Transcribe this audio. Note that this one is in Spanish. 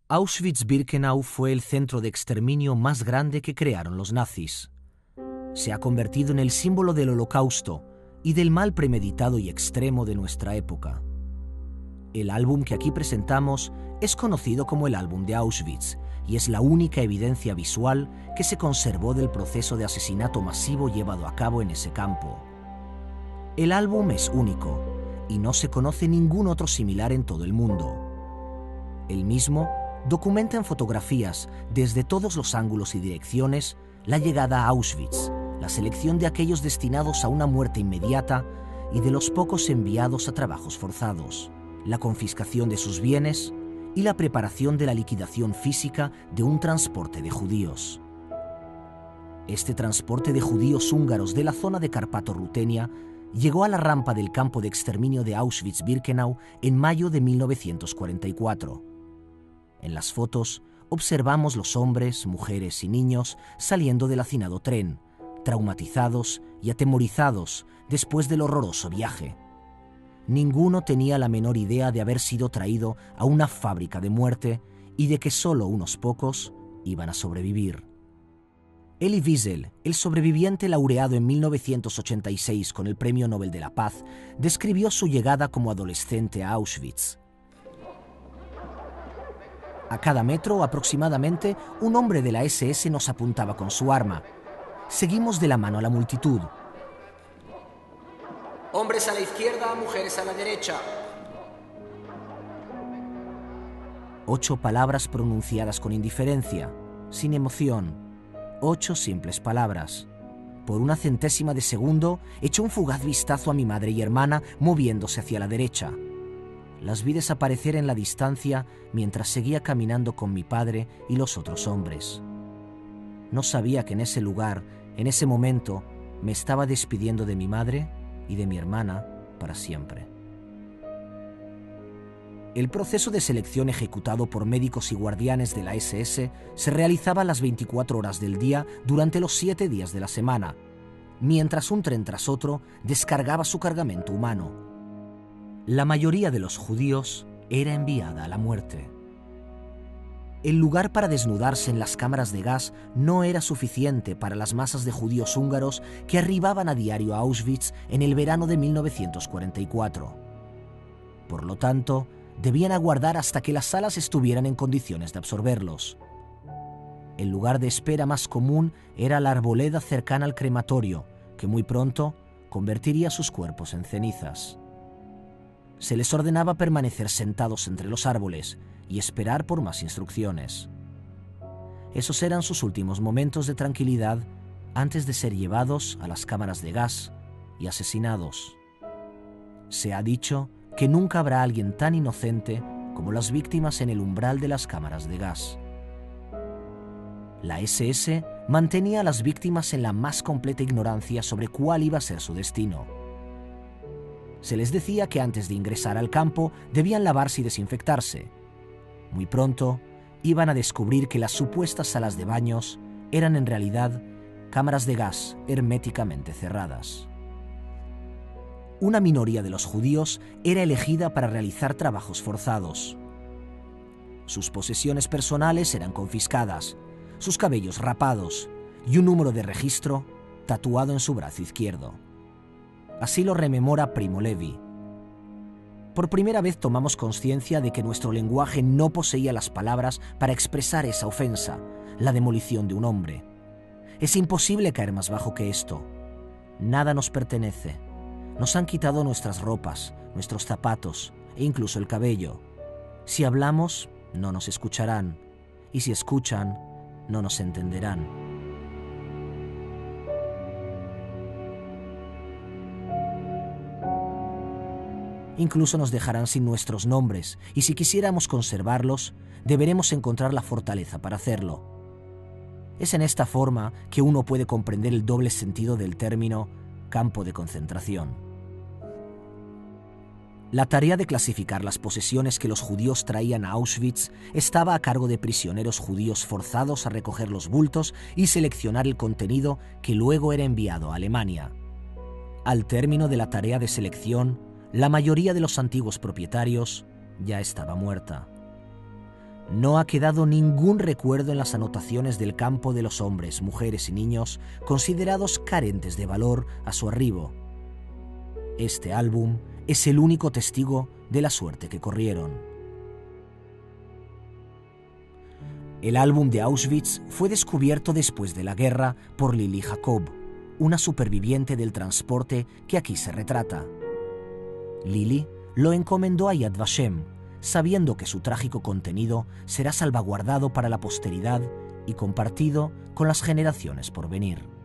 Auschwitz-Birkenau fue el centro de exterminio más grande que crearon los nazis. Se ha convertido en el símbolo del Holocausto y del mal premeditado y extremo de nuestra época. El álbum que aquí presentamos es conocido como el álbum de Auschwitz y es la única evidencia visual que se conservó del proceso de asesinato masivo llevado a cabo en ese campo. El álbum es único y no se conoce ningún otro similar en todo el mundo. El mismo documenta en fotografías, desde todos los ángulos y direcciones, la llegada a Auschwitz, la selección de aquellos destinados a una muerte inmediata y de los pocos enviados a trabajos forzados, la confiscación de sus bienes y la preparación de la liquidación física de un transporte de judíos. Este transporte de judíos húngaros de la zona de Carpato-Rutenia llegó a la rampa del campo de exterminio de Auschwitz-Birkenau en mayo de 1944. En las fotos observamos los hombres, mujeres y niños saliendo del hacinado tren, traumatizados y atemorizados después del horroroso viaje. Ninguno tenía la menor idea de haber sido traído a una fábrica de muerte y de que solo unos pocos iban a sobrevivir. Elie Wiesel, el sobreviviente laureado en 1986 con el Premio Nobel de la Paz, describió su llegada como adolescente a Auschwitz. A cada metro, aproximadamente, un hombre de la SS nos apuntaba con su arma. Seguimos de la mano a la multitud. Hombres a la izquierda, mujeres a la derecha. 8 palabras pronunciadas con indiferencia, sin emoción. 8 simples palabras. Por una centésima de segundo, echó un fugaz vistazo a mi madre y hermana moviéndose hacia la derecha. Las vi desaparecer en la distancia mientras seguía caminando con mi padre y los otros hombres. No sabía que en ese lugar, en ese momento, me estaba despidiendo de mi madre y de mi hermana para siempre. El proceso de selección ejecutado por médicos y guardianes de la SS se realizaba las 24 horas del día durante los 7 días de la semana, mientras un tren tras otro descargaba su cargamento humano. La mayoría de los judíos era enviada a la muerte. El lugar para desnudarse en las cámaras de gas no era suficiente para las masas de judíos húngaros que arribaban a diario a Auschwitz en el verano de 1944. Por lo tanto, debían aguardar hasta que las salas estuvieran en condiciones de absorberlos. El lugar de espera más común era la arboleda cercana al crematorio, que muy pronto convertiría sus cuerpos en cenizas. Se les ordenaba permanecer sentados entre los árboles y esperar por más instrucciones. Esos eran sus últimos momentos de tranquilidad antes de ser llevados a las cámaras de gas y asesinados. Se ha dicho que nunca habrá alguien tan inocente como las víctimas en el umbral de las cámaras de gas. La SS mantenía a las víctimas en la más completa ignorancia sobre cuál iba a ser su destino. Se les decía que antes de ingresar al campo debían lavarse y desinfectarse. Muy pronto iban a descubrir que las supuestas salas de baños eran en realidad cámaras de gas herméticamente cerradas. Una minoría de los judíos era elegida para realizar trabajos forzados. Sus posesiones personales eran confiscadas, sus cabellos rapados y un número de registro tatuado en su brazo izquierdo. Así lo rememora Primo Levi. Por primera vez tomamos conciencia de que nuestro lenguaje no poseía las palabras para expresar esa ofensa, la demolición de un hombre. Es imposible caer más bajo que esto. Nada nos pertenece. Nos han quitado nuestras ropas, nuestros zapatos e incluso el cabello. Si hablamos, no nos escucharán. Y si escuchan, no nos entenderán. Incluso nos dejarán sin nuestros nombres, y si quisiéramos conservarlos, deberemos encontrar la fortaleza para hacerlo. Es en esta forma que uno puede comprender el doble sentido del término campo de concentración. La tarea de clasificar las posesiones que los judíos traían a Auschwitz estaba a cargo de prisioneros judíos forzados a recoger los bultos y seleccionar el contenido que luego era enviado a Alemania. Al término de la tarea de selección, la mayoría de los antiguos propietarios ya estaba muerta. No ha quedado ningún recuerdo en las anotaciones del campo de los hombres, mujeres y niños considerados carentes de valor a su arribo. Este álbum es el único testigo de la suerte que corrieron. El álbum de Auschwitz fue descubierto después de la guerra por Lili Jacob, una superviviente del transporte que aquí se retrata. Lili lo encomendó a Yad Vashem, sabiendo que su trágico contenido será salvaguardado para la posteridad y compartido con las generaciones por venir.